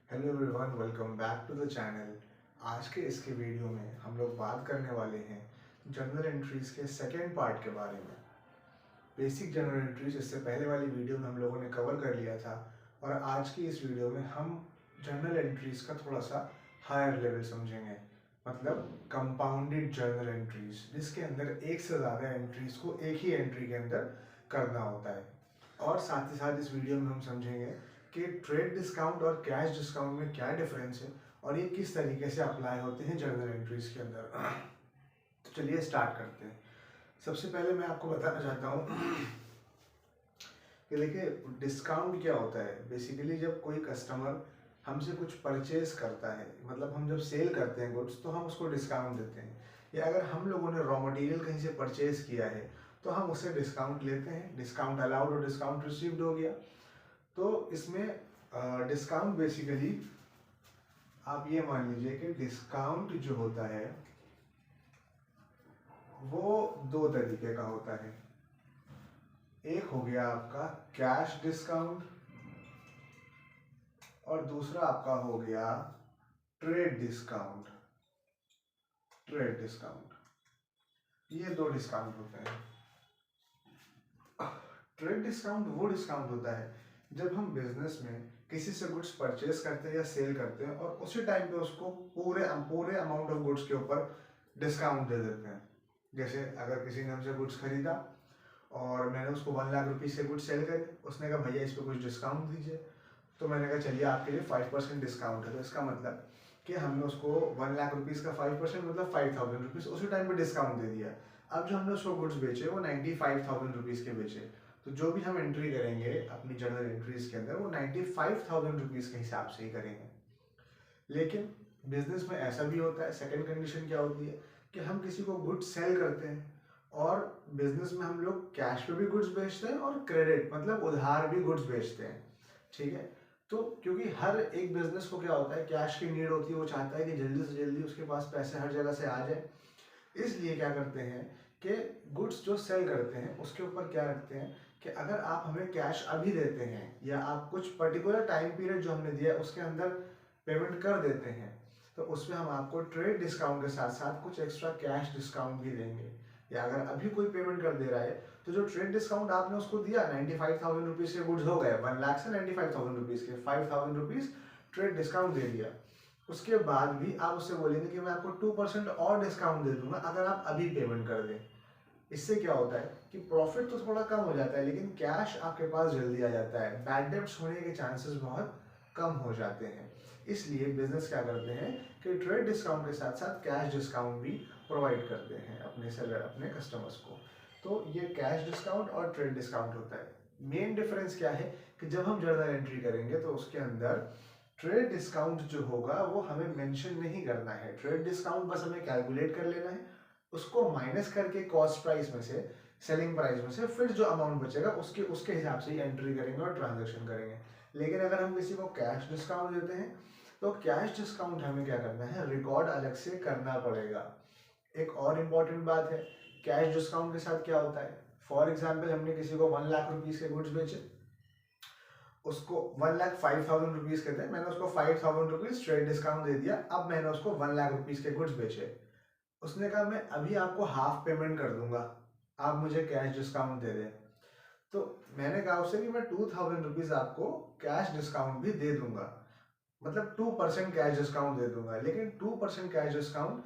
Hello everyone, welcome back to the channel. आज के इसके वीडियो में हम लोग बात करने वाले हैं जर्नल एंट्रीज के सेकेंड पार्ट के बारे में। बेसिक जर्नल एंट्रीज इससे पहले वाली वीडियो में हम लोगों ने कवर कर लिया था और आज की इस वीडियो में हम जर्नल एंट्रीज का थोड़ा सा हायर लेवल समझेंगे, मतलब कंपाउंडेड जर्नल एंट्रीज, जिसके अंदर एक से ज़्यादा एंट्रीज को एक ही एंट्री के अंदर करना होता है। और साथ ही साथ इस वीडियो में हम समझेंगे कि ट्रेड डिस्काउंट और कैश डिस्काउंट में क्या डिफरेंस है और ये किस तरीके से अप्लाई होते हैं जर्नल एंट्रीज के अंदर। तो चलिए स्टार्ट करते हैं। सबसे पहले मैं आपको बताना चाहता हूँ कि देखिए डिस्काउंट क्या होता है। बेसिकली जब कोई कस्टमर हमसे कुछ परचेज करता है, मतलब हम जब सेल करते हैं गुड्स, तो हम उसको डिस्काउंट देते हैं। या अगर हम लोगों ने रॉ मटेरियल कहीं से परचेज किया है तो हम उससे डिस्काउंट लेते हैं। डिस्काउंट अलाउड और डिस्काउंट रिसीव्ड हो गया। तो इसमें डिस्काउंट बेसिकली आप ये मान लीजिए कि डिस्काउंट जो होता है वो दो तरीके का होता है। एक हो गया आपका कैश डिस्काउंट और दूसरा आपका हो गया ट्रेड डिस्काउंट। ट्रेड डिस्काउंट, ये दो डिस्काउंट होते हैं। ट्रेड डिस्काउंट वो डिस्काउंट होता है जब हम बिजनेस में किसी से गुड्स परचेज करते हैं या सेल करते हैं और उसी टाइम पे उसको पूरे पूरे अमाउंट ऑफ गुड्स के ऊपर डिस्काउंट दे देते हैं। जैसे अगर किसी ने हमसे गुड्स खरीदा और मैंने उसको 1,00,000 रुपीज़ के गुड्स सेल करे, उसने कहा भैया इस पर कुछ डिस्काउंट दीजिए। तो मैंने कहा चलिए आपके लिए 5% डिस्काउंट है। तो इसका मतलब कि हमने उसको 1,00,000 रुपीज़ का 5% मतलब 5,000 रुपीज़ उसी टाइम पे डिस्काउंट दे दिया। अब जो हमने उसको गुड्स बेचे वो 95,000 रुपीज़ के बेचे। तो जो भी हम एंट्री करेंगे अपनी जर्नल एंट्रीज के अंदर वो 95,000 रुपीज़ के हिसाब से ही करेंगे। लेकिन बिजनेस में ऐसा भी होता है, सेकंड कंडीशन क्या होती है कि हम किसी को गुड्स सेल करते हैं और बिजनेस में हम लोग कैश पे भी गुड्स बेचते हैं और क्रेडिट मतलब उधार भी गुड्स बेचते हैं। ठीक है। तो क्योंकि हर एक बिजनेस को क्या होता है, कैश की नीड होती है, वो चाहता है कि जल्दी से जल्दी उसके पास पैसे हर जगह से आ जाए। इसलिए क्या करते हैं कि गुड्स जो सेल करते हैं उसके ऊपर क्या रखते हैं कि अगर आप हमें कैश अभी देते हैं या आप कुछ पर्टिकुलर टाइम पीरियड जो हमने दिया है उसके अंदर पेमेंट कर देते हैं, तो उसमें हम आपको ट्रेड डिस्काउंट के साथ साथ कुछ एक्स्ट्रा कैश डिस्काउंट भी देंगे। या अगर अभी कोई पेमेंट कर दे रहा है तो जो ट्रेड डिस्काउंट आपने उसको दिया 95,000 रुपीज़ के गुड्स हो गए, 1,00,000 से 95,000 रुपीज़ के 5,000 रुपीज़ ट्रेड डिस्काउंट दे दिया। उसके बाद भी आप उससे बोलेंगे कि मैं आपको 2% और डिस्काउंट दे दूंगा अगर आप अभी पेमेंट कर दें। इससे क्या होता है कि प्रॉफिट तो थोड़ा कम हो जाता है लेकिन कैश आपके पास जल्दी आ जाता है। बैड डेब्ट्स होने के चांसेस बहुत कम हो जाते हैं। इसलिए बिजनेस क्या करते हैं कि ट्रेड डिस्काउंट के साथ साथ कैश डिस्काउंट भी प्रोवाइड करते हैं अपने सेलर अपने कस्टमर्स को। तो ये कैश डिस्काउंट और ट्रेड डिस्काउंट होता है। मेन डिफरेंस क्या है कि जब हम जर्नल एंट्री करेंगे तो उसके अंदर ट्रेड डिस्काउंट जो होगा वो हमें मेंशन नहीं करना है। ट्रेड डिस्काउंट बस हमें कैलकुलेट कर लेना है, उसको माइनस करके कॉस्ट प्राइस में से, सेलिंग प्राइस में से, फिर जो अमाउंट बचेगा उसके उसके हिसाब से ही एंट्री करेंगे और ट्रांजेक्शन करेंगे। लेकिन अगर हम किसी को कैश डिस्काउंट देते हैं तो कैश डिस्काउंट हमें क्या करना है, रिकॉर्ड अलग से करना पड़ेगा। एक और इम्पॉर्टेंट बात है, कैश डिस्काउंट के साथ क्या होता है, फॉर एग्जाम्पल हमने किसी को 1,00,000 रुपीज़ के गुड्स बेचे, उसको 1,05,000 रुपीज़ के थे, मैंने उसको 5,000 रुपीज़ ट्रेड डिस्काउंट दे दिया। अब मैंने उसको 1,00,000 रुपीज़ के गुड्स बेचे। उसने कहा मैं अभी आपको हाफ पेमेंट कर दूंगा, आप मुझे कैश डिस्काउंट दे दें। तो मैंने कहा उससे कि मैं 2,000 रुपीज़ आपको कैश डिस्काउंट भी दे दूंगा, मतलब 2% कैश डिस्काउंट दे दूंगा। लेकिन 2% कैश डिस्काउंट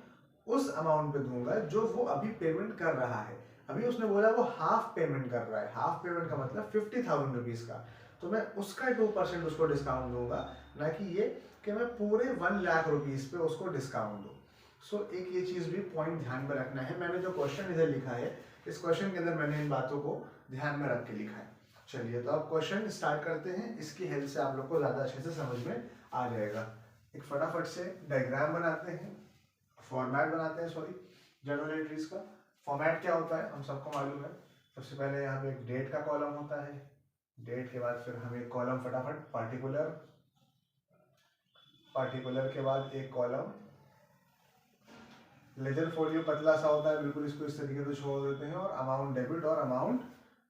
उस अमाउंट पे दूंगा जो वो अभी पेमेंट कर रहा है। अभी उसने बोला वो हाफ पेमेंट कर रहा है, हाफ पेमेंट का मतलब 50,000 रुपीज़ का, तो मैं उसका 2% उसको डिस्काउंट दूंगा, ना कि ये कि मैं पूरे 1,00,000 रुपीज़ पे उसको डिस्काउंट दूँ। सो एक ये चीज़ भी पॉइंट ध्यान में रखना है। मैंने जो क्वेश्चन इधर लिखा है, इस क्वेश्चन के अंदर मैंने इन बातों को ध्यान में रख के लिखा है। चलिए तो अब क्वेश्चन स्टार्ट करते हैं, इसकी हेल्प से आप लोग को ज़्यादा अच्छे से समझ में आ जाएगा। एक फटाफट से डायग्राम बनाते हैं, फॉर्मेट बनाते हैं, सॉरी, जर्नल एंट्रीज का फॉर्मेट क्या होता है हम सबको मालूम है। सबसे पहले यहाँ पे एक डेट का कॉलम होता है, डेट के बाद फिर हम एक कॉलम फटाफट पार्टिकुलर, पार्टिकुलर के बाद एक कॉलम लेजर फोलियो, पतला सा होता है बिल्कुल, इसको इस तरीके से छोड़ देते हैं और अमाउंट डेबिट और अमाउंट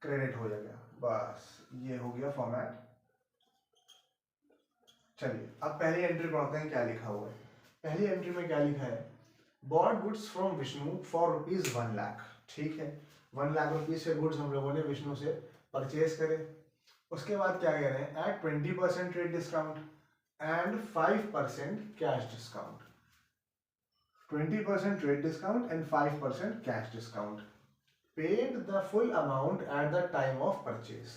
क्रेडिट हो जाएगा। बस ये हो गया फॉर्मेट। चलिए अब पहली एंट्री पढ़ते हैं क्या लिखा हुआ है। पहली एंट्री में क्या लिखा है, bought goods from Vishnu for ₹1,00,000। ठीक है, 1,00,000 के गुड्स हम लोगों ने विष्णु से परचेज करे। उसके बाद क्या कह रहे हैं, at 20% trade discount and 5% cash discount. 20% trade discount and 5% cash discount. Paid the full amount at the time of purchase.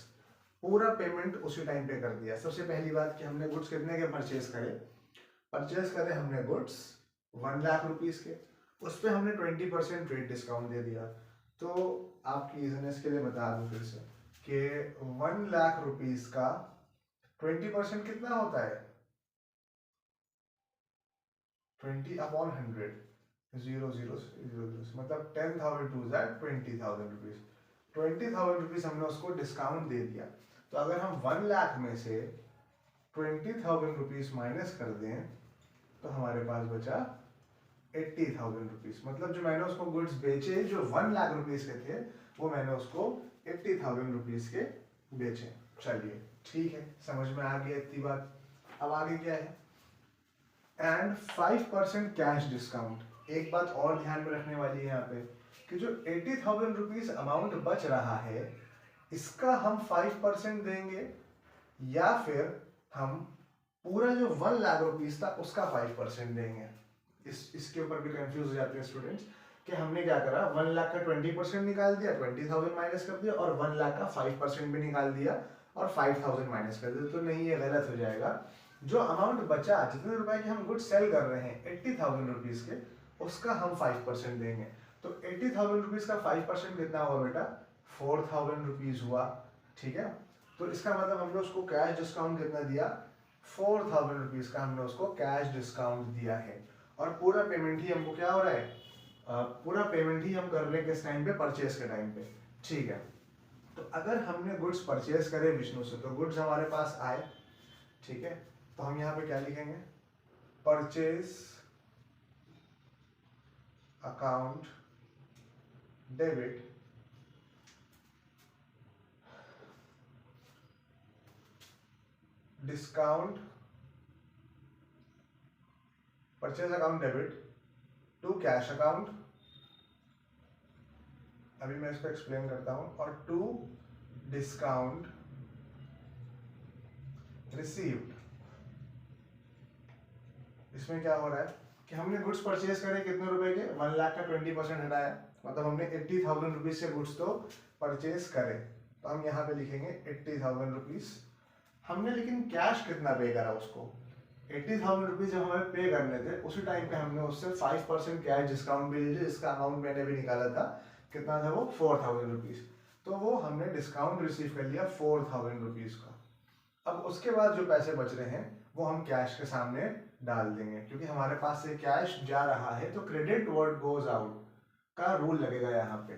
पूरा पेमेंट उसी टाइम पे कर दिया। सबसे पहली बात कि हमने गुड्स कितने के परचेज करे, परचेज करे हमने गुड्स 1,00,000 के, उस पर हमने 20% ट्रेड डिस्काउंट दे दिया। तो आपकी इजनेस के लिए बता दूं फिर से कि 1,00,000 का 20% कितना होता है, 20/100, 0 0 0 मतलब 10,000 टू दैट 20,000 रुपीज। 20,000 रुपीज हमने उसको डिस्काउंट दे दिया। तो अगर हम 1,00,000 में से 20,000 रुपीज माइनस कर दें तो हमारे पास बचा 80,000 रुपीज। मतलब जो मैंने उसको गुड्स बेचे जो 1,00,000 रुपीज के थे, वो मैंने उसको 80,000 रुपीज के बेचे। चलिए ठीक है, समझ में आ गया इतनी बात। अब आगे क्या है, एंड 5% कैश डिस्काउंट। एक बात और ध्यान में रखने वाली है यहाँ पे कि जो 80,000 रुपीज अमाउंट बच रहा है, इसका हम 5% देंगे या फिर हम पूरा जो 1,00,000 रुपीज था उसका 5% देंगे। इसके ऊपर भी कंफ्यूज हो जाते हैं स्टूडेंट्स कि हमने क्या करा, 1,00,000 का 20% निकाल दिया, 20,000 माइनस कर दिया, और 1,00,000 का 5% भी निकाल दिया और 5,000 माइनस कर दिया। तो नहीं, ये गलत हो जाएगा। जो अमाउंट बचा, जितने रुपए के हम गुड सेल कर रहे हैं 80,000 रुपीज के, उसका हम 5% देंगे। तो 80,000 रुपीज का 5% कितना हुआ बेटा, 4,000 रुपीज हुआ। ठीक है, तो इसका मतलब हमने उसको कैश डिस्काउंट कितना दिया, 4,000 रुपीज का हमने उसको कैश डिस्काउंट दिया है। और पूरा पेमेंट ही हमको क्या हो रहा है, पूरा पेमेंट ही हम कर रहे हैं किस टाइम पे, परचेज के टाइम पे। ठीक है, तो अगर हमने गुड्स परचेज करे विष्णु से तो गुड्स हमारे पास आए। ठीक है, तो हम यहाँ पे क्या लिखेंगे, purchase account debit discount, purchase account debit to cash account. अभी मैं इसको एक्सप्लेन करता हूं, और टू डिस्काउंट रिसीव्ड। इसमें क्या हो रहा है कि हमने गुड्स परचेज करे कितने रुपए के, 1,00,000 का 20% हटाया, मतलब हमने 80,000 रुपीज से गुड्स तो परचेज करे। तो हम यहाँ पे लिखेंगे 80,000 रुपीज। हमने लेकिन कैश कितना पे करा उसको, 80,000 रुपीज जब हमें पे करने थे उसी टाइम पे हमने उससे 5% कैश डिस्काउंट भी लीजिए, जिसका अमाउंट मैंने भी निकाला था, कितना था वो, 4,000 रुपीज। तो वो हमने डिस्काउंट रिसीव कर लिया 4,000 रुपीज का। अब उसके बाद जो पैसे बच रहे हैं वो हम कैश के सामने डाल देंगे, क्योंकि हमारे पास से कैश जा रहा है तो क्रेडिट व्हाट गोज आउट का रूल लगेगा यहाँ पे।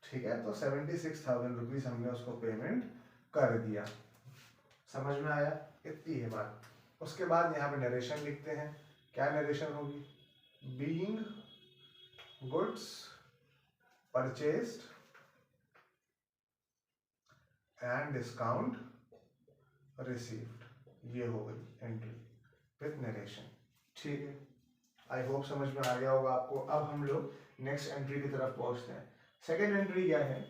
ठीक है, तो 76,000 रुपीज हमने उसको पेमेंट कर दिया। समझ में आया, इतनी है बात। उसके बाद यहाँ पे नरेशन लिखते हैं। क्या नरेशन होगी, being goods purchased and discount received. ये हो गई एंट्री विथ नरेशन। ठीक है, आई होप समझ में आ गया होगा आपको। अब हम लोग नेक्स्ट एंट्री की तरफ पहुंचते हैं। सेकेंड एंट्री क्या है,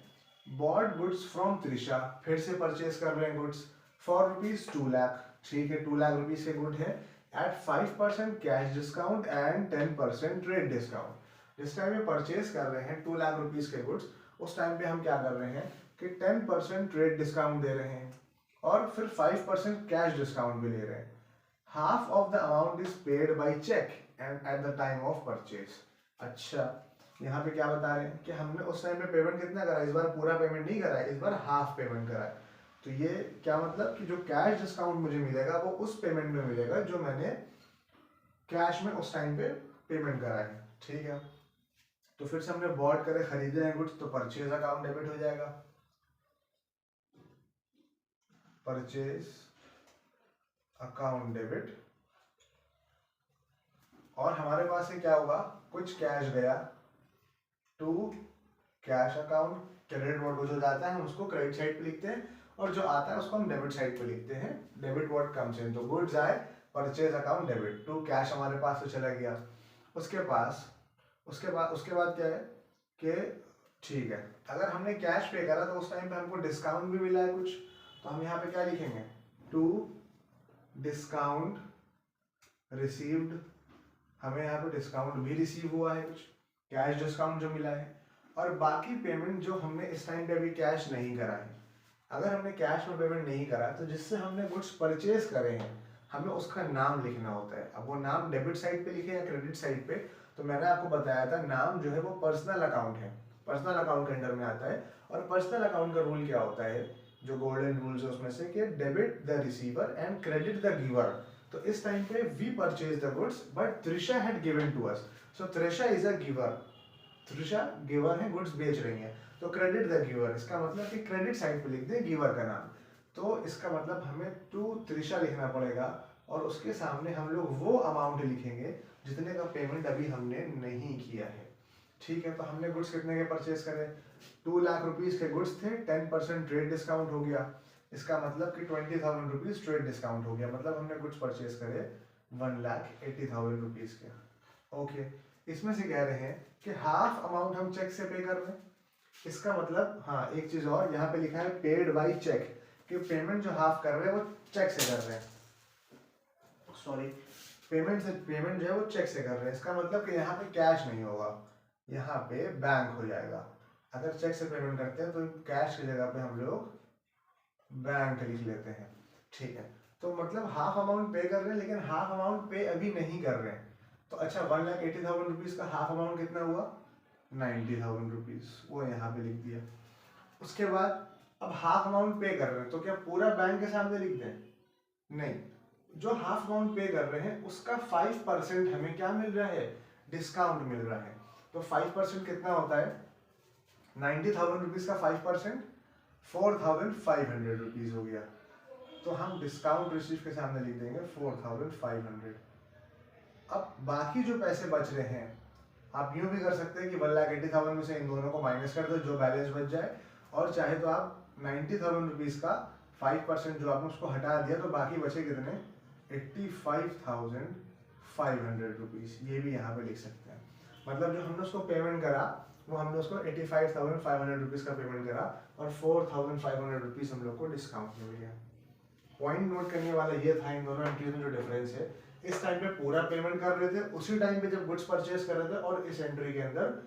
बॉट गुड्स फ्रॉम त्रिशा। फिर से परचेज कर रहे हैं गुड्स फॉर ₹2,00,000। ठीक है, 2,00,000 रुपीज के गुड है at 5% cash discount and 10% trade discount. जिस टाइम में परचेज कर रहे हैं 2,00,000 रुपीज के गुड्स, उस टाइम पे हम क्या कर रहे हैं कि 10% ट्रेड डिस्काउंट दे रहे हैं और फिर 5% कैश डिस्काउंट भी ले रहे हैं। Half of the amount is paid by cheque and at the time of purchase. अच्छा, यहाँ पे क्या बता रहे हैं कि हमने उस टाइम पे पेमेंट कितना करा, इस बार पूरा पेमेंट नहीं करा है, इस बार हाफ पेमेंट करा है। तो ये क्या मतलब कि जो कैश डिस्काउंट मुझे मिलेगा वो उस पेमेंट में मिलेगा जो मैंने कैश में उस टाइम पे पेमेंट करा है। ठीक है, तो फिर से हमने बॉट करे, खरीदे हैं गुड्स, तो परचेज अकाउंट डेबिट हो जाएगा, परचेज अकाउंट डेबिट। और हमारे पास से क्या होगा, कुछ कैश गया to cash account. Credit word जो जाता है हम उसको क्रेडिट साइड पे लिखते हैं और जो आता है उसको हम डेबिट साइड पे लिखते हैं। डेबिट वर्ड कम्स इन, तो गुड्स आए purchase account debit, to cash हमारे पास तो चला गया। उसके बाद क्या है कि ठीक है, अगर हमने कैश पे करा तो उस टाइम पे हमको डिस्काउंट भी मिला है कुछ, तो हम यहाँ पे क्या लिखेंगे, टू डिस्काउंट रिसीव्ड, हमें यहाँ पे डिस्काउंट भी रिसीव हुआ है कुछ, कैश डिस्काउंट जो मिला है। और बाकी पेमेंट जो हमने इस टाइम पे अभी कैश नहीं करा है, अगर हमने कैश में पेमेंट नहीं करा तो जिससे हमने गुड्स परचेज करे हैं हमें उसका नाम लिखना होता है। अब वो नाम डेबिट साइड पे लिखे या क्रेडिट साइड पे, तो मैंने आपको बताया था नाम जो है वो पर्सनल अकाउंट है, पर्सनल अकाउंट के अंडर में आता है। और पर्सनल अकाउंट का रूल क्या होता है, जो गोल्डन रूल्स है उसमें से कि debit the receiver and credit the giver. तो इस टाइम पे we purchase the goods but Trisha had given to us, so Trisha is a giver, Trisha giver है, गुड्स बेच रही है, तो क्रेडिट द गिवर, इसका मतलब कि क्रेडिट साइड पे लिख दे गिवर का नाम। तो इसका मतलब हमें टू त्रिशा लिखना पड़ेगा और उसके सामने हम लोग वो अमाउंट लिखेंगे जितने का पेमेंट अभी हमने नहीं किया है। ठीक है, तो हमने गुड्स कितने के परचेज करे, 2 लाख रुपीस के गुड्स थे, 10% ट्रेड डिस्काउंट हो गया, इसका मतलब कि 20,000 रुपीज ट्रेड डिस्काउंट हो गया, मतलब हमने गुड्स परचेज करे 1,80,000 रुपीज के। ओके, इसमें से कह रहे हैं कि हाफ अमाउंट हम चेक से पे कर रहे हैं, इसका मतलब हाँ एक चीज और यहाँ पे लिखा है पेड बाई चेक, कि पेमेंट जो हाफ कर रहे हैं वो चेक से कर रहे हैं, सॉरी पेमेंट जो है वो चेक से कर रहे हैं, इसका मतलब कि यहाँ पे कैश नहीं होगा, यहाँ पे बैंक हो जाएगा। अगर चेक से पेमेंट करते हैं तो कैश की जगह पे हम लोग बैंक लिख लेते हैं। ठीक है, तो मतलब हाफ अमाउंट पे कर रहे हैं लेकिन हाफ अमाउंट पे अभी नहीं कर रहे हैं। तो अच्छा 1,80,000 रुपीज का हाफ अमाउंट कितना हुआ, 90,000 रुपीज, वो यहाँ पे लिख दिया। उसके बाद अब हाफ अमाउंट पे कर रहे हैं तो क्या पूरा बैंक के सामने लिख दें, नहीं, जो हाफ अमाउंट पे कर रहे हैं उसका 5% हमें क्या मिल रहा है, डिस्काउंट मिल रहा है। तो 5% कितना होता है, 90,000 रुपीज का 5% 4,500 रुपीज हो गया, तो हम डिस्काउंट रिसीव के सामने लिख देंगे 4,500। अब बाकी जो पैसे बच रहे हैं आप यूं भी कर सकते हैं कि 1,80,000 में से इन दोनों को माइनस कर दो, जो बैलेंस बच जाए, और चाहे तो आप 90,000 रुपीज का 5% जो आपने उसको हटा दिया तो बाकी बचे कितने, 85,500 रुपीज, ये भी यहाँ पे लिख सकते हैं। मतलब जो हमने उसको पेमेंट करा वो हमने उसको 85,500 रुपीज का पेमेंट करा और 4,500 रुपीज हम लोग को डिस्काउंट मिल गया। पॉइंट नोट करने वाला ये था इन दोनों एंट्रीज में जो डिफरेंस है, इस टाइम पे पूरा पेमेंट कर रहे थे, उसी टाइम पे जब गुड्स परचेज कर रहे थे, और इस एंट्री के अंदर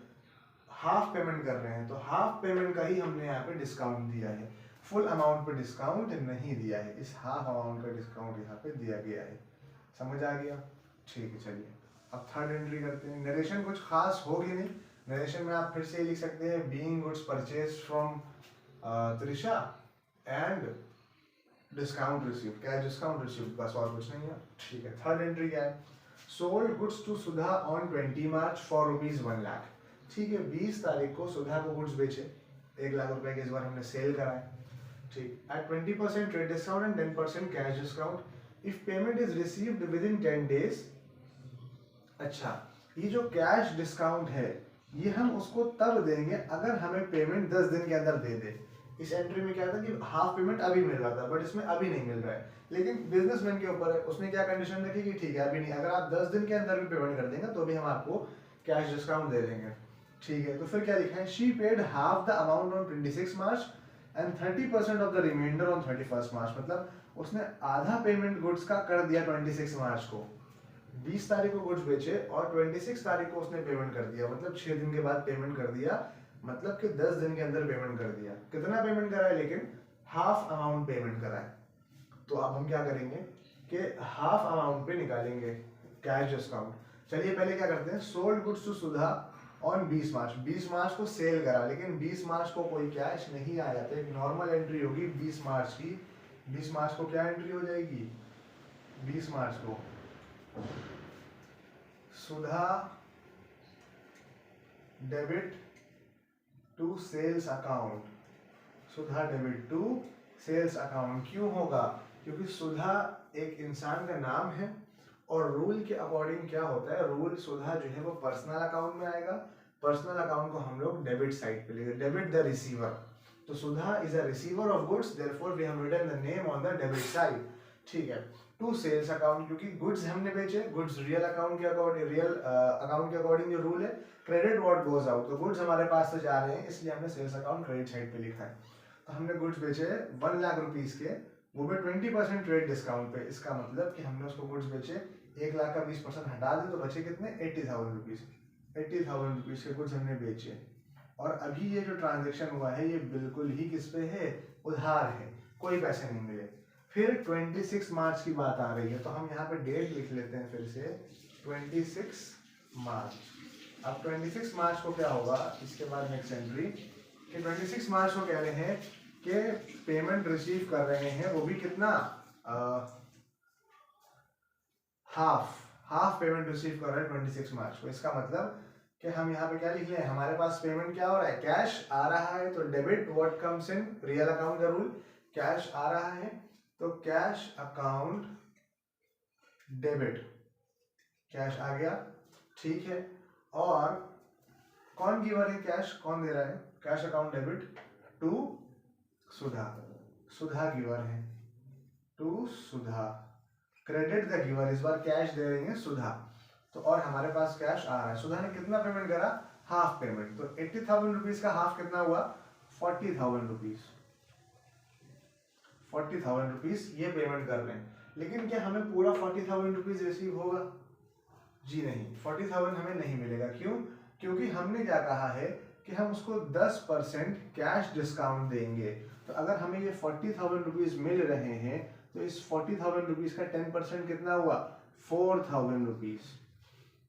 हाफ पेमेंट कर रहे हैं, तो हाफ पेमेंट का ही हमने यहाँ पे डिस्काउंट दिया है, फुल अमाउंट पे डिस्काउंट नहीं दिया है, इस हाफ अमाउंट का डिस्काउंट यहाँ पे दिया गया है। समझ आ गया, ठीक है। चलिए अब थर्ड एंट्री करते हैं। नरेशन कुछ खास होगी नहीं, नरेशन में आप फिर से लिख सकते हैं being goods purchase from Trisha and discount receive, क्या डिस्काउंट रिसीव, बस और कुछ नहीं है। ठीक है, थर्ड एंट्री क्या है, sold goods to Sudha on 20 March for rupees 1 lakh. ठीक है, 20 तारीख को सुधा को गुड्स बेचे 1 लाख रुपए के, इस बार हमने सेल कराए। ठीक, at 20% trade discount and 10% cash discount if payment is received within 10 days. अच्छा, ये जो कैश डिस्काउंट है ये हम उसको तब देंगे अगर हमें पेमेंट 10 दिन के अंदर दे दे। इस एंट्री में क्या था कि हाफ पेमेंट अभी मिल रहा था, बट इसमें अभी नहीं मिल रहा है, लेकिन बिजनेसमैन के ऊपर है, उसने क्या कंडीशन रखी कि ठीक है अभी नहीं, अगर आप 10 दिन के अंदर भी पेमेंट कर देंगे तो भी हम आपको कैश डिस्काउंट दे देंगे। ठीक है, तो फिर क्या लिखा है, she paid half the amount on 26 March and 30% of the remainder on 31 March. मतलब उसने आधा पेमेंट गुड्स का कर दिया 26 मार्च को, 20 तारीख को गुड्स बेचे और 26 तारीख को उसने पेमेंट कर दिया, मतलब 6 दिन के बाद पेमेंट कर दिया, मतलब कि 10 दिन के अंदर पेमेंट कर दिया। कितना पेमेंट करा है, लेकिन हाफ अमाउंट पेमेंट करा है। तो अब हम क्या करेंगे कि हाफ अमाउंट पे निकालेंगे कैश डिस्काउंट। चलिए पहले क्या करते हैं, sold goods to Sudha on 20 March, 20 मार्च को सेल करा, लेकिन 20 मार्च को कोई कैश नहीं आया, तो एक नॉर्मल एंट्री होगी 20 मार्च की। 20 मार्च को क्या एंट्री हो जाएगी, 20 मार्च को Sudha debit to sales account, Sudha debit to sales account. क्यों होगा, क्योंकि सुधा एक इंसान का नाम है और रूल के अकॉर्डिंग क्या होता है, रूल सुधा जो है वो पर्सनल अकाउंट में आएगा, पर्सनल अकाउंट को हम लोग डेबिट साइड पे लेंगे, डेबिट द रिसीवर। तो Sudha is a receiver of goods, therefore we have written the name on the debit side. ठीक है, टू सेल्स अकाउंट, क्योंकि गुड्स हमने बेचे, गुड्स रियल अकाउंट के अकॉर्डिंग, रियल अकाउंट के अकॉर्डिंग जो रूल है, क्रेडिट व्हाट गोज आउट, तो गुड्स हमारे पास से जा रहे हैं, इसलिए हमने सेल्स अकाउंट क्रेडिट साइड पे लिखा है। तो हमने गुड्स बेचे 1 लाख रुपीस के, वो भी 20% ट्रेड डिस्काउंट पे। इसका मतलब कि हमने उसको गुड्स बेचे 1 लाख का 20% हटा दे तो बचे कितने, 80,000 रुपीज। 80,000 रुपीज के गुड्स हमने बेचे। और अभी ये जो ट्रांजेक्शन हुआ है ये बिल्कुल ही किस पे है, उधार है, कोई पैसे नहीं मिले। फिर 26 मार्च की बात आ रही है, तो हम यहाँ पे डेट लिख लेते हैं फिर से 26 मार्च। अब 26 मार्च को क्या होगा, इसके बाद नेक्स्ट एंट्री कि 26 मार्च को कह रहे हैं कि पेमेंट रिसीव कर रहे हैं, वो भी कितना, हाफ पेमेंट रिसीव कर रहे हैं 26 मार्च को। इसका मतलब कि हम यहाँ पे क्या लिख रहे हैं, हमारे पास पेमेंट क्या हो रहा है, कैश आ रहा है, तो debit what comes in, real account का रूल, कैश आ रहा है तो कैश अकाउंट डेबिट, कैश आ गया, ठीक है। और कौन गिवर है, कैश कौन दे रहा है, cash account debit to Sudha, Sudha giver है, to Sudha, credit the giver, इस बार कैश दे रही है सुधा। तो और हमारे पास कैश आ रहा है, सुधा ने कितना पेमेंट करा, हाफ पेमेंट, तो 80,000 रुपीज का हाफ कितना हुआ, 40,000 रुपीज, 40,000 रुपीज ये पेमेंट कर रहे हैं। लेकिन क्या हमें पूरा 40,000 रुपीज रिसीव होगा, जी नहीं, 40,000 हमें नहीं मिलेगा। क्यों, क्योंकि हमने क्या कहा है कि हम उसको 10% कैश डिस्काउंट देंगे। तो अगर हमें ये 40,000 रुपीज मिल रहे हैं तो इस 40,000 रुपीज का 10% कितना हुआ, 4,000 रुपीज।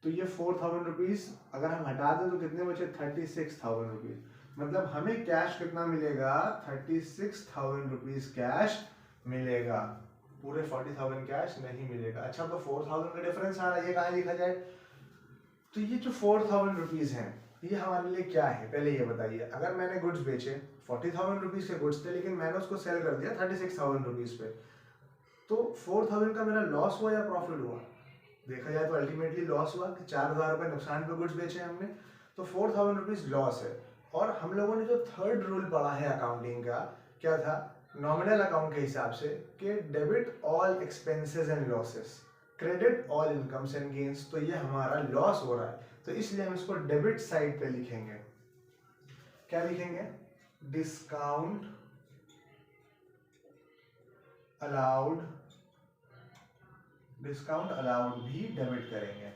तो ये 4,000 रुपीज अगर हम हटा दें तो कितने बचे, 36,000 रुपीज। मतलब हमें कैश कितना मिलेगा, 36,000 रुपीज कैश मिलेगा, पूरे 40,000 कैश नहीं मिलेगा। अच्छा, तो 4,000 का डिफरेंस आ रहा है, ये कहाँ लिखा जाए, तो ये जो 4,000 रुपीज है ये हमारे लिए क्या है, पहले ये बताइए। अगर मैंने गुड्स बेचे 40,000 रुपीज के गुड्स थे, लेकिन मैंने उसको सेल कर दिया 36,000 रुपीज पे, तो 4,000 का मेरा लॉस हुआ या प्रॉफिट हुआ, देखा जाए तो अल्टीमेटली लॉस हुआ कि 4,000 रुपए नुकसान पे गुड्स बेचे हमने, तो 4,000 रुपीज लॉस है। और हम लोगों ने जो थर्ड रूल पढ़ा है अकाउंटिंग का, क्या था, नॉमिनल अकाउंट के हिसाब से, कि debit all expenses and losses, credit all incomes and gains. तो ये हमारा लॉस हो रहा है, तो इसलिए हम इसको डेबिट साइड पे लिखेंगे, क्या लिखेंगे, डिस्काउंट अलाउड, डिस्काउंट अलाउड भी डेबिट करेंगे।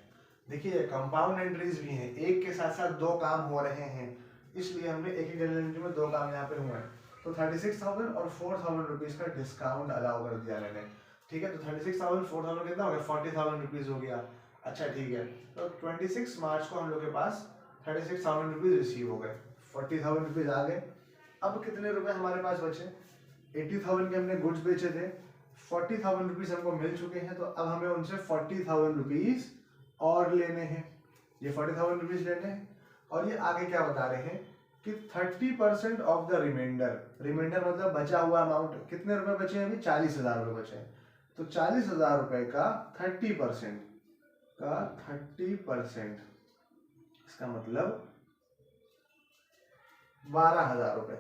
देखिए कंपाउंड एंट्रीज भी हैं, एक के साथ साथ दो काम हो रहे हैं, इसलिए हमने एक ही जर्नल एंट्री में दो काम यहाँ पे हुए हैं। तो 36,000 और 4,000 रुपीज का डिस्काउंट अलाउ कर दिया मैंने, ठीक है। तो 36,000 4,000 कितना हो गया, 40,000 रुपीज हो गया। अच्छा ठीक है, तो 26 मार्च को हम लोग के पास 36,000 रुपीज रिसीव हो गए, 40,000 रुपीज आ गए। अब कितने रुपए हमारे पास बचे, 80,000 के हमने गुड्स बेचे थे, 40,000 रुपीज हमको मिल चुके हैं, तो अब हमें उनसे 40,000 रुपीज और लेने हैं, ये 40,000 रुपीज लेने हैं। और ये आगे क्या बता रहे हैं कि 30% ऑफ द रिमाइंडर, रिमाइंडर मतलब बचा हुआ अमाउंट, कितने रुपए बचे हैं अभी, 40,000 रुपए बचे हैं, तो 40,000 रुपए का 30% का 30%, इसका मतलब 12,000 रुपए,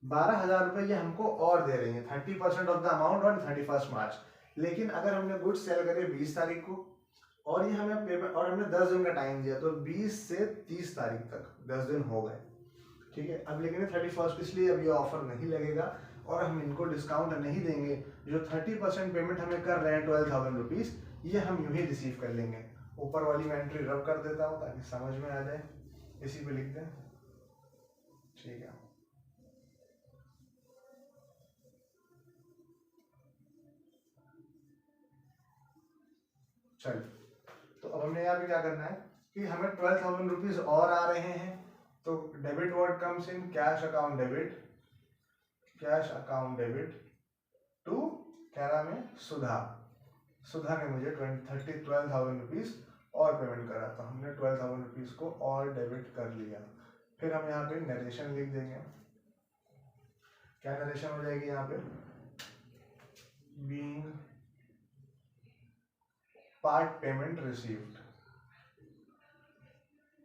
12,000 रुपए ये हमको और दे रही है, 30% ऑफ द अमाउंट ऑन 31 मार्च। लेकिन अगर हमने गुड्स सेल करे 20 तारीख को और ये हमें पेमेंट, और हमने 10 दिन का टाइम दिया, तो 20 से 30 तारीख तक 10 दिन हो गए, ठीक है। अब लेकिन 31 इसलिए अब ये ऑफर नहीं लगेगा और हम इनको डिस्काउंट नहीं देंगे। जो 30% पेमेंट हमें कर रहे हैं 12,000 रुपीज, ये हम यूं ही रिसीव कर लेंगे। ऊपर वाली मैं एंट्री रब कर देता हूँ ताकि समझ में आ जाए, इसी पे लिख दें, ठीक है। चलिए, तो अब हमने यहाँ पे क्या करना है कि हमें 12,000 रुपीज और आ रहे हैं, तो debit what comes in, cash account debit, cash account debit to, क्या नाम है, सुधा। सुधा ने मुझे 12,000 रुपीज और पेमेंट करा, तो हमने 12,000 रुपीज को और डेबिट कर लिया। फिर हम यहाँ पे नरेशन लिख देंगे, क्या नरेशन हो जाएगी यहाँ पे, being part payment received,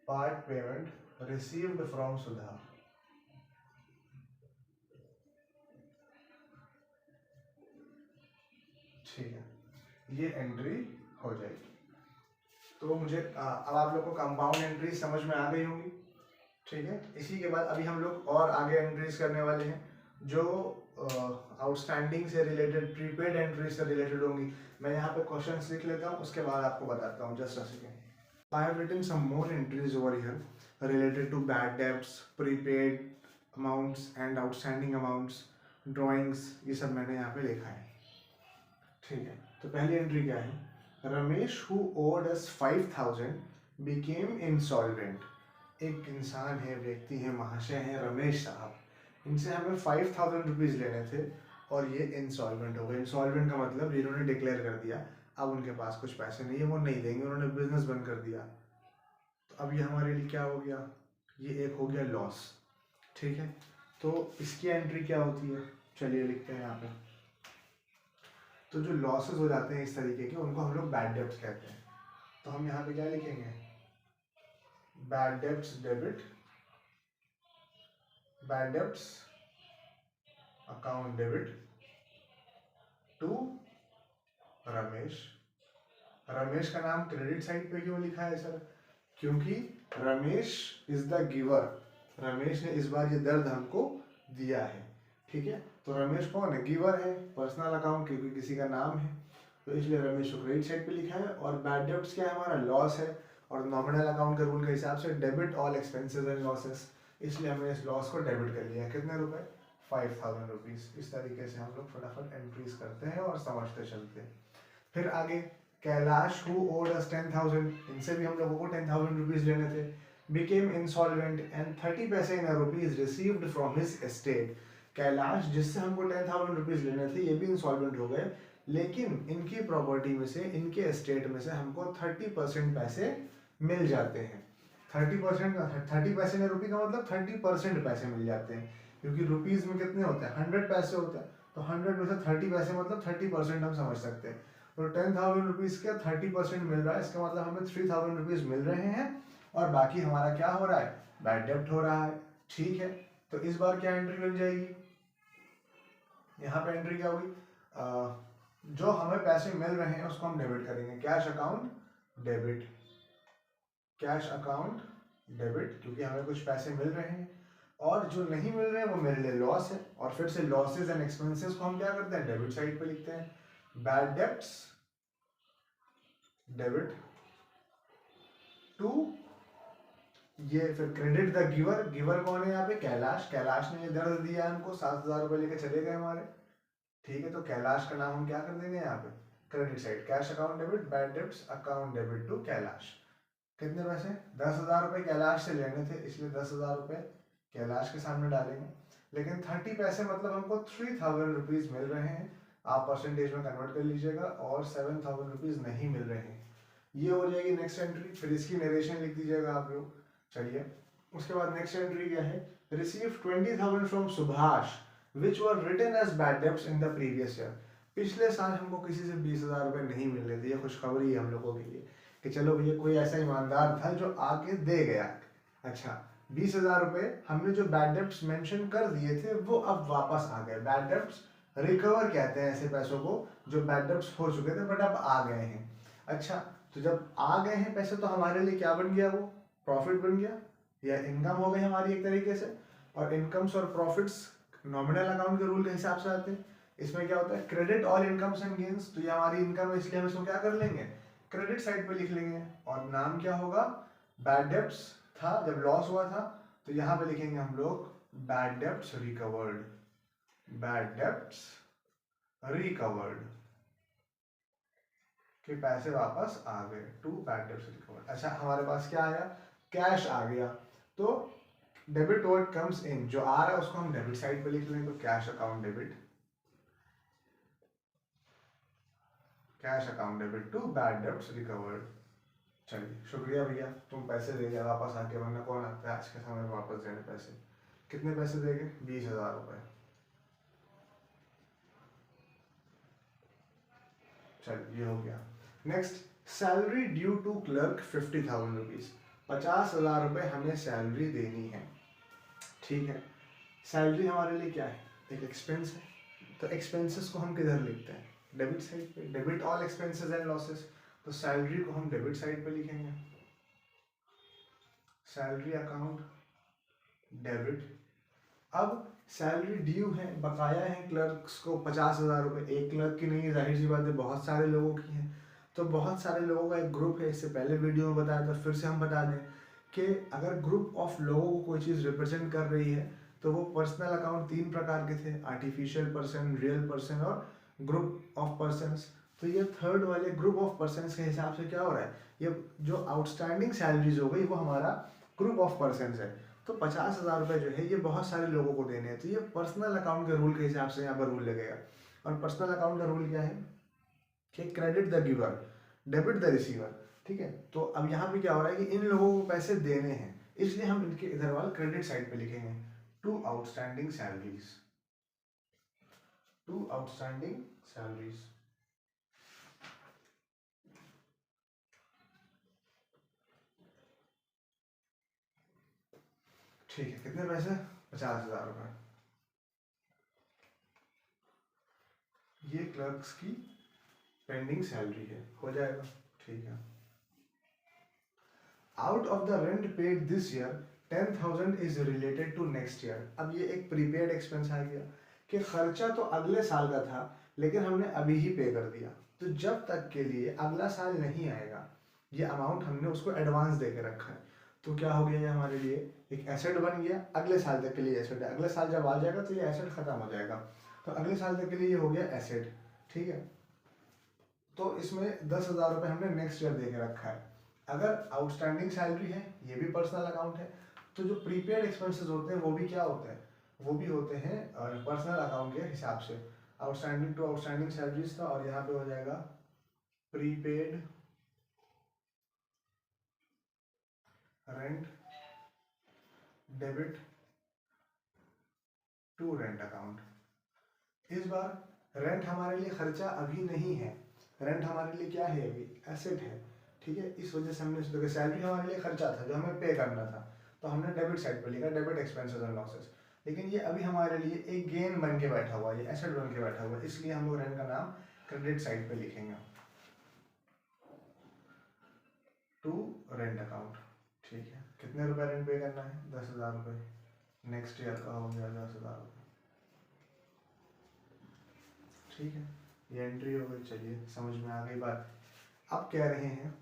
part payment received from Sudha, ठीक है, ये एंट्री हो जाएगी। तो मुझे अब आप लोग को कंपाउंड एंट्री समझ में आ गई होंगी, ठीक है। इसी के बाद अभी हम लोग और आगे एंट्रीज करने वाले हैं जो आउटस्टैंडिंग से रिलेटेड, प्रीपेड एंट्री से रिलेटेड होंगी। मैं यहाँ पे क्वेश्चंस लिख लेता हूँ, उसके बाद आपको बताता हूँ, just a second. I have written some more entries over here related to bad debts, prepaid amounts and outstanding amounts, drawings, ये सब मैंने यहाँ पे लिखा है, ठीक है। तो पहली एंट्री क्या है, Ramesh who owed us 5,000 became insolvent। एक इंसान है, व्यक्ति है, महाशय है रमेश साहब, इनसे हमें 5,000 रुपीज लेने थे और ये इंसॉल्वेंट हो गए। इंसॉल्वेंट का मतलब इन्होंने डिक्लेयर कर दिया, अब उनके पास कुछ पैसे नहीं है, वो नहीं देंगे, उन्होंने बिजनेस बंद कर दिया। तो अब ये हमारे लिए क्या हो गया, ये एक हो गया लॉस, ठीक है। तो इसकी एंट्री क्या होती है, चलिए लिखते हैं यहाँ पे। तो जो लॉसेस हो जाते हैं इस तरीके के, उनको हम लोग बैड डेब्ट्स कहते हैं। तो हम यहाँ पे क्या लिखेंगे, bad debts debit, bad debts account debit to Ramesh. Ramesh का नाम क्रेडिट साइड पे क्यों लिखा है सर, क्योंकि Ramesh is the giver, Ramesh ने इस बार ये दर्द हमको दिया है, ठीक है। तो रमेश कौन है, गिवर है, पर्सनल अकाउंट क्योंकि किसी का नाम है, तो इसलिए रमेश को क्रेडिट साइड पे लिखा है। और बैड डेब्ट्स क्या है, हमारा लॉस है, और नॉमिनल अकाउंट के रूल के हिसाब से debit all expenses and losses, इसलिए हमने इस लॉस को डेबिट कर लिया। कितने रुपए, 5,000 रुपीज। इस तरीके से हम लोग फटाफट एंट्रीज करते हैं और समझते चलते हैं। फिर आगे कैलाश who owed us 10,000, इनसे भी हम लोगों को 10,000 रुपीज लेने थे, became insolvent and 30 पैसे in rupees received from his estate। Kailash जिससे हमको 10,000 रुपीज लेने थे, ये भी इंसॉल्वेंट हो गए, लेकिन इनकी प्रॉपर्टी में से, इनके एस्टेट में से हमको 30% पैसे मिल जाते हैं। 30%, 30 पैसे में रुपये का मतलब 30% पैसे मिल जाते हैं, क्योंकि रुपीज में कितने होते हैं, 100 पैसे होते हैं, तो 100 में से 30 पैसे मतलब 30% हम समझ सकते हैं। तो 10,000 रुपीज का 30% मिल रहा है, इसका मतलब हमें 3,000 रुपीज मिल रहे हैं, और बाकी हमारा क्या हो रहा है, बैड डेब्ट हो रहा है, ठीक है। तो इस बार क्या एंट्री लग जाएगी, यहाँ पे एंट्री क्या होगी, जो हमें पैसे मिल रहे हैं उसको हम डेबिट करेंगे, cash account debit, cash account debit, क्योंकि हमें कुछ पैसे मिल रहे हैं, और जो नहीं मिल रहे हैं वो मेरे लिए लॉस है, और फिर से लॉसेस एंड एक्सपेंसेस को हम क्या करते हैं, डेबिट साइड पे लिखते हैं। बैड डेब्ट्स डेबिट टू, ये फिर क्रेडिट द गिवर, गिवर कौन है यहाँ पे, कैलाश, कैलाश ने ये दर्द दिया हमको, 7,000 रुपए लेके चले गए हमारे, ठीक है। तो कैलाश का नाम हम क्या कर देंगे यहाँ पे, credit side, cash account debit, bad debts account debit to Kailash. कितने पैसे, 10,000 रुपए कैलाश से लेने थे, इसलिए 10,000 रुपए कैलाश के सामने डालेंगे, लेकिन 30 पैसे मतलब हमको 3,000 रुपीज मिल रहे हैं, आप परसेंटेज में कन्वर्ट कर लीजिएगा, और 7,000 रुपीज नहीं मिल रहे हैं, ये हो जाएगी नेक्स्ट एंट्री। फिर इसकी नरेशन लिख दीजिएगा आप लोग, चलिए। उसके बाद नेक्स्ट एंट्री क्या है, receive 20,000 from Subhash which were written as bad debts in the previous year. पिछले साल हमको किसी से 20,000 रुपए नहीं मिल रहे थे, ये खुशखबरी है हम लोगों के लिए कि चलो भैया कोई ऐसा ईमानदार था जो आके दे गया। अच्छा, 20,000 रुपए हमने जो बैड डेब्ट्स मेंशन कर दिए थे वो अब वापस आ गए। बैड डेब्ट्स रिकवर कहते हैं ऐसे पैसों को जो बैड डेब्ट्स हो चुके थे बट अब आ गए हैं। अच्छा, तो जब आ गए हैं पैसे तो हमारे लिए क्या बन गया, वो प्रॉफिट बन गया या इनकम हो गई हमारी एक तरीके से। और इनकम्स और प्रॉफिट्स नॉमिनल अकाउंट के रूल के हिसाब से आते हैं। इसमें क्या होता है, credit all incomes and gains, तो ये हमारी इनकम है इसलिए हम इसको क्या कर लेंगे, क्रेडिट साइड पे लिख लेंगे, और नाम क्या होगा, बैड डेब्ट्स था जब लॉस हुआ था, तो यहाँ पे लिखेंगे हम लोग bad debts recovered, bad debts recovered, कि पैसे वापस आ गए, टू बैड डेब्ट्स रिकवर्ड। अच्छा, हमारे पास क्या आया, कैश आ गया, तो डेबिट वर्ड कम्स इन, जो आ रहा है उसको हम डेबिट साइड पे लिख लेंगे, तो cash account debit, cash account debit to bad debts recovered. चलिए, शुक्रिया भैया, तुम पैसे दे गए वापस आके, वरना कौन आता है आज के समय में वापस देने पैसे। कितने पैसे देंगे, 20,000 रुपए। चलिए, ये हो गया। Next, salary due to clerk 50,000 rupees, 50,000 रुपए हमें सैलरी देनी है, ठीक है। सैलरी हमारे लिए क्या है, एक एक्सपेंस है, तो एक्सपेंसेस को हम किधर लिखते हैं, डेबिट साइड पे, debit all expenses and losses, तो सैलरी को हम डेबिट साइड पे लिखेंगे, सैलरी अकाउंट डेबिट। अब सैलरी ड्यू है, बकाया है क्लर्क्स को 50,000 रुपये। एक क्लर्क की नहीं, जाहिर सी बात है बहुत सारे लोगों की है, तो बहुत सारे लोगों का एक ग्रुप है। इससे पहले वीडियो में बताया था, फिर से हम बता दें कि अगर ग्रुप ऑफ लोगों को कोई चीज़ रिप्रेजेंट कर रही है तो वो पर्सनल अकाउंट 3 प्रकार के थे, आर्टिफिशियल पर्सन, रियल पर्सन और ग्रुप ऑफ पर्सनस। तो ये थर्ड वाले ग्रुप ऑफ पर्सनस के हिसाब से क्या हो रहा है, ये जो आउटस्टैंडिंग सैलरीज हो गई वो हमारा ग्रुप ऑफ पर्सन है। तो 50,000 रुपये जो है ये बहुत सारे लोगों को देने हैं, तो ये पर्सनल अकाउंट के रूल के हिसाब से यहाँ पर रूल लगेगा। और पर्सनल अकाउंट का रूल क्या है कि credit the giver, debit the receiver. ठीक है, तो अब यहाँ पे क्या हो रहा है कि इन लोगों को पैसे देने हैं, इसलिए हम इनके इधर वाले क्रेडिट साइड पे लिखेंगे to outstanding salaries, to outstanding salaries. ठीक है, कितने पैसे, 50,000 रुपये। ये क्लर्क्स की पेंडिंग सैलरी है, हो जाएगा। ठीक है, out of the rent paid this year 10,000 is related to next year. अब ये एक प्रीपेड एक्सपेंस आ गया कि खर्चा तो अगले साल का था लेकिन हमने अभी ही पे कर दिया, तो जब तक के लिए अगला साल नहीं आएगा ये अमाउंट हमने उसको एडवांस दे के रखा है। तो क्या हो गया, ये हमारे लिए एक एसेट बन गया, अगले साल तक के लिए एसेट है। अगले साल जब आ जाएगा तो ये एसेट खत्म हो जाएगा, तो अगले साल तक के लिए ये हो गया एसेट। ठीक है, तो इसमें 10,000 रुपये हमने नेक्स्ट ईयर दे के रखा है। अगर आउटस्टैंडिंग सैलरी है, ये भी पर्सनल अकाउंट है, तो जो प्रीपेड एक्सपेंसेस होते हैं वो भी क्या होते हैं, वो भी होते हैं पर्सनल अकाउंट के हिसाब से। आउटस्टैंडिंग टू आउटस्टैंडिंग सैलरीज था, और यहाँ पे हो जाएगा prepaid rent debit to rent account. इस बार रेंट हमारे लिए खर्चा अभी नहीं है, रेंट हमारे लिए क्या है, अभी एसेट है। ठीक है, इस वजह से हमने सोचा सैलरी हमारे लिए खर्चा था जो हमें पे करना था, तो हमने डेबिट साइड पर लिखा, डेबिट एक्सपेंसेस एंड लॉसेस। लेकिन ये अभी हमारे लिए एक गेन बन के बैठा हुआ है, ये एसेट बन के बैठा हुआ है, इसलिए हम लोग रेंट का नाम क्रेडिट साइड पे लिखेंगे, टू रेंट अकाउंट। ठीक है, कितने रुपए रेंट पे करना है, 10,000 रुपये। नेक्स्ट ईयर का हो गया 10,000 रुपये। ठीक है, ये एंट्री हो गई, चलिए समझ में आ गई बात। अब कह रहे हैं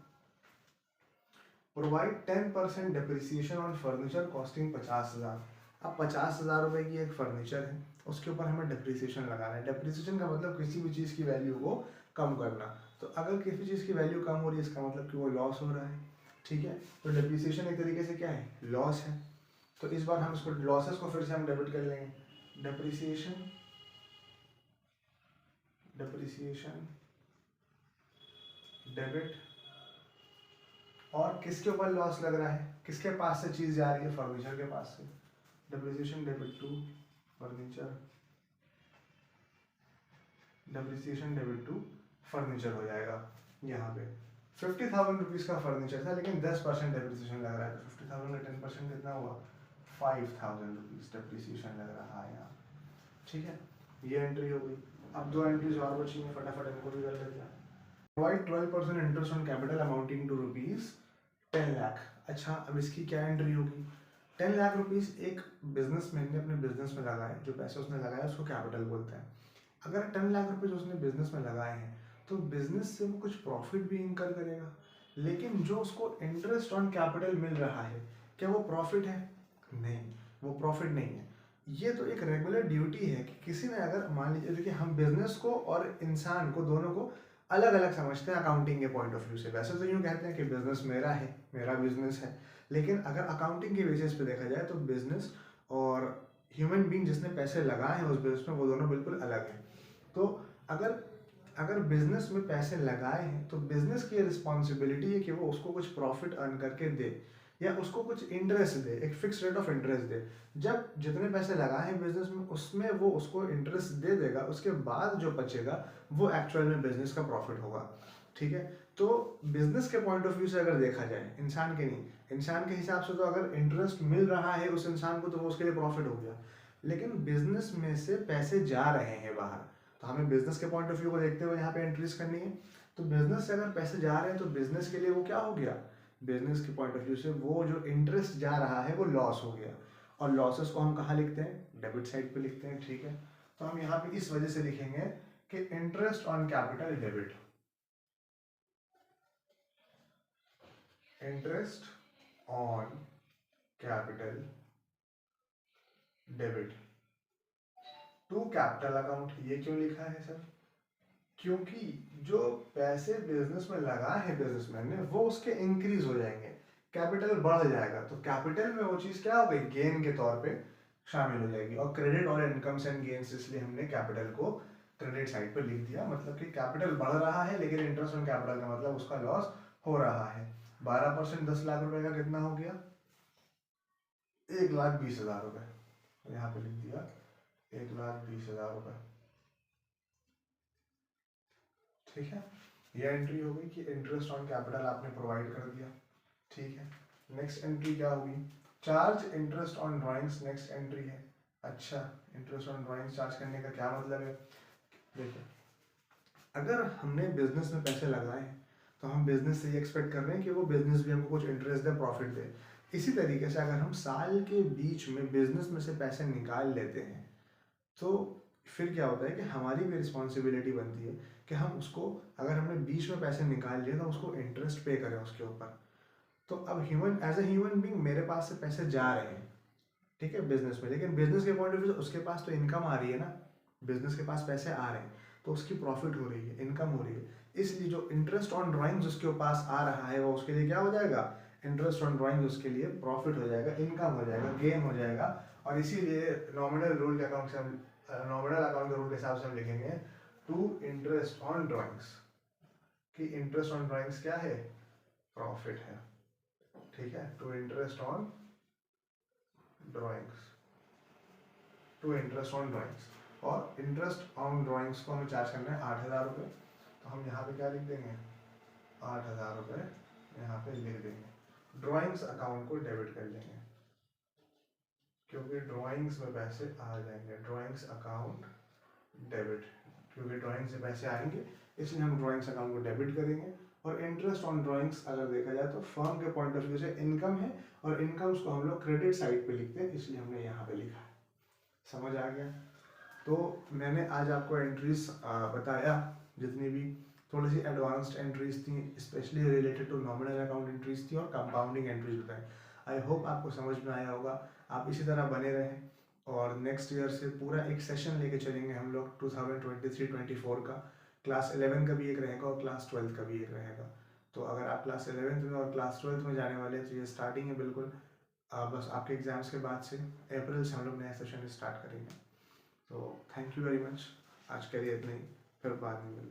provide 10% depreciation on furniture costing 50,000। अब 50,000 रुपये की एक फर्नीचर है, उसके ऊपर हमें डिप्रिसिएशन लगाना है। डिप्रिसिएशन का मतलब किसी भी चीज़ की वैल्यू को कम करना। तो अगर किसी चीज़ की वैल्यू कम हो रही है इसका मतलब कि वो लॉस हो रहा है। ठीक है, तो डिप्रिसिएशन एक तरीके से क्या है, लॉस है। तो इस बार हम इसको लॉसेस को फिर से हम डेबिट कर लेंगे, डिप्रिसिएशन, डिप्रिसिएशन डेबिट। और किसके ऊपर लॉस लग रहा है, किसके पास से चीज़ जा रही है, फर्नीचर के पास से, depreciation debit to furniture, depreciation debit to furniture हो जाएगा। यहाँ पे 50,000 रुपीज़ का फर्नीचर था लेकिन 10% डिप्रिसिएशन लग रहा है, तो 50,000 का 10% कितना हुआ, 5,000 रुपीज़ डिप्रिसिएशन लग रहा है यहाँ। ठीक है, ये एंट्री हो गई। अब दो एंट्रीज और बची हैं, फटाफट इनको भी कर लेते हैं। Provide 12% interest on capital amounting to rupees 10 lakh. अच्छा, अब इसकी क्या एंट्री होगी, 10 लाख रुपीज़ एक बिजनेसमैन ने अपने बिजनेस में लगाए, जो पैसे उसने लगाया उसको कैपिटल बोलते हैं। अगर 10 लाख रुपीज़ उसने बिजनेस में लगाए हैं तो बिजनेस से वो कुछ प्रॉफिट भी इनकर करेगा, लेकिन जो उसको इंटरेस्ट ऑन कैपिटल मिल रहा है क्या वो प्रॉफिट है, नहीं, वो प्रॉफिट नहीं है। ये तो एक रेगुलर ड्यूटी है कि किसी ने अगर मान लीजिए, देखिए हम बिजनेस को और इंसान को दोनों को अलग अलग समझते हैं अकाउंटिंग के पॉइंट ऑफ व्यू से। वैसे तो यूँ कहते हैं कि बिजनेस मेरा है, मेरा बिजनेस है, लेकिन अगर अकाउंटिंग के बेसिस पे देखा जाए तो बिजनेस और ह्यूमन बीइंग जिसने पैसे लगाए हैं उस बिजनेस में, वो दोनों बिल्कुल अलग हैं। तो अगर अगर बिजनेस में पैसे लगाए हैं तो बिजनेस की रिस्पॉन्सिबिलिटी है कि वो उसको कुछ प्रॉफिट अर्न करके दे या उसको कुछ इंटरेस्ट दे, एक फिक्स रेट ऑफ इंटरेस्ट दे। जब जितने पैसे लगाए हैं बिजनेस में उसमें वो उसको इंटरेस्ट दे देगा, उसके बाद जो बचेगा वो एक्चुअल में बिजनेस का प्रॉफिट होगा। ठीक है, तो बिजनेस के पॉइंट ऑफ व्यू से अगर देखा जाए, इंसान के नहीं, इंसान के हिसाब से तो अगर इंटरेस्ट मिल रहा है उस इंसान को तो वो उसके लिए प्रॉफिट हो गया, लेकिन बिजनेस में से पैसे जा रहे हैं बाहर, तो हमें बिजनेस के पॉइंट ऑफ व्यू को देखते हुए यहाँ पे एंट्रीज करनी है। तो बिजनेस से अगर पैसे जा रहे हैं तो बिजनेस के लिए वो क्या हो गया, बिजनेस के पॉइंट ऑफ व्यू से वो जो इंटरेस्ट जा रहा है वो लॉस हो गया, और लॉसेस को हम कहाँ लिखते हैं, डेबिट साइड पे लिखते हैं, ठीक है। तो हम यहाँ पे इस वजह से लिखेंगे कि interest on capital debit, interest on capital debit to capital account. ये क्यों लिखा है सर, क्योंकि जो पैसे बिजनेस में लगाए हैं बिजनेसमैन ने वो उसके इंक्रीज हो जाएंगे, कैपिटल बढ़ जाएगा, तो कैपिटल में वो चीज़ क्या हो गई, गेन के तौर पे शामिल हो जाएगी। और क्रेडिट और इनकम्स एंड गेन्स, इसलिए हमने कैपिटल को क्रेडिट साइड पे लिख दिया, मतलब कि कैपिटल बढ़ रहा है लेकिन इंटरेस्ट ऑन कैपिटल का मतलब उसका लॉस हो रहा है। 12% 10 लाख रुपए का कितना हो गया, 1,20,000 रुपए, तो यहाँ पे लिख दिया 1,20,000 रुपए, ठीक है। ये एंट्री हो गई कि इंटरेस्ट ऑन कैपिटल आपने प्रोवाइड कर दिया, ठीक है। नेक्स्ट एंट्री क्या होगी, charge interest on drawings, next entry है। अच्छा, इंटरेस्ट ऑन ड्राइंग्स चार्ज करने का क्या मतलब है, देखिए अगर हमने बिजनेस में पैसे लगाए हैं तो हम बिजनेस से ये एक्सपेक्ट कर रहे हैं कि वो बिजनेस भी हमको कुछ इंटरेस्ट दे, प्रॉफिट दे। इसी तरीके से अगर हम साल के बीच में बिजनेस में से पैसे निकाल लेते हैं तो फिर क्या होता है कि हमारी भी रिस्पॉन्सिबिलिटी बनती है कि हम उसको, अगर हमने बीच में पैसे निकाल लिए तो उसको इंटरेस्ट पे करें उसके ऊपर। तो अब human, as a human being मेरे पास से पैसे जा रहे हैं, ठीक है, बिजनेस में, लेकिन बिजनेस के पॉइंट ऑफ व्यू से उसके पास तो इनकम आ रही है ना, बिजनेस के पास पैसे आ रहे हैं तो उसकी प्रॉफिट हो रही है, इनकम हो रही है, इसलिए जो इंटरेस्ट ऑन ड्राइंग्स उसके पास आ रहा है वो उसके लिए क्या हो जाएगा, इंटरेस्ट ऑन ड्राइंग उसके लिए प्रॉफिट हो जाएगा, इनकम हो जाएगा, गेन हो जाएगा। और इसीलिए नॉमिनल रूल के अकाउंट से हम, नॉमिनल अकाउंट के रूल के हिसाब से हम लिखेंगे टू इंटरेस्ट ऑन ड्राइंग्स, कि इंटरेस्ट ऑन ड्राइंग्स क्या है, प्रॉफिट है, ठीक है। To interest on drawings, to interest on drawings, और इंटरेस्ट ऑन ड्राइंग्स को हमें चार्ज करना है 8,000 रुपये, तो हम यहाँ पे क्या लिख देंगे, 8,000 रुपये यहाँ पे लिख देंगे, ड्राइंग्स अकाउंट को डेबिट कर लेंगे क्योंकि ड्राइंग्स में पैसे आ जाएंगे, ड्राइंग्स अकाउंट डेबिट, क्योंकि ड्राइंग से पैसे आएंगे इसलिए हम ड्राइंग्स अकाउंट को डेबिट करेंगे। और इंटरेस्ट ऑन ड्राइंग्स अगर देखा जाए तो फर्म के पॉइंट ऑफ व्यू से इनकम है, और इनकम्स को हम लोग क्रेडिट साइड पे लिखते हैं, इसलिए हमने यहाँ पे लिखा है। समझ आ गया। तो मैंने आज आपको एंट्रीज बताया, जितनी भी थोड़ी सी एडवांस्ड एंट्रीज थी, specially related to nominal account entries थी, और कंपाउंडिंग एंट्रीज बताई। आई होप आपको समझ में आया होगा, आप इसी तरह बने रहें, और नेक्स्ट ईयर से पूरा एक सेशन लेके चलेंगे हम लोग 2023-24 का। क्लास 11 का भी एक रहेगा और क्लास 12 का भी एक रहेगा। तो अगर आप क्लास 11th में और क्लास 12th में जाने वाले हैं तो ये स्टार्टिंग है बिल्कुल, बस आपके एग्जाम्स के बाद से अप्रैल से हम लोग नया सेशन स्टार्ट करेंगे। तो थैंक यू वेरी मच, आज के लिए इतना ही, फिर बाद में मिलते हैं।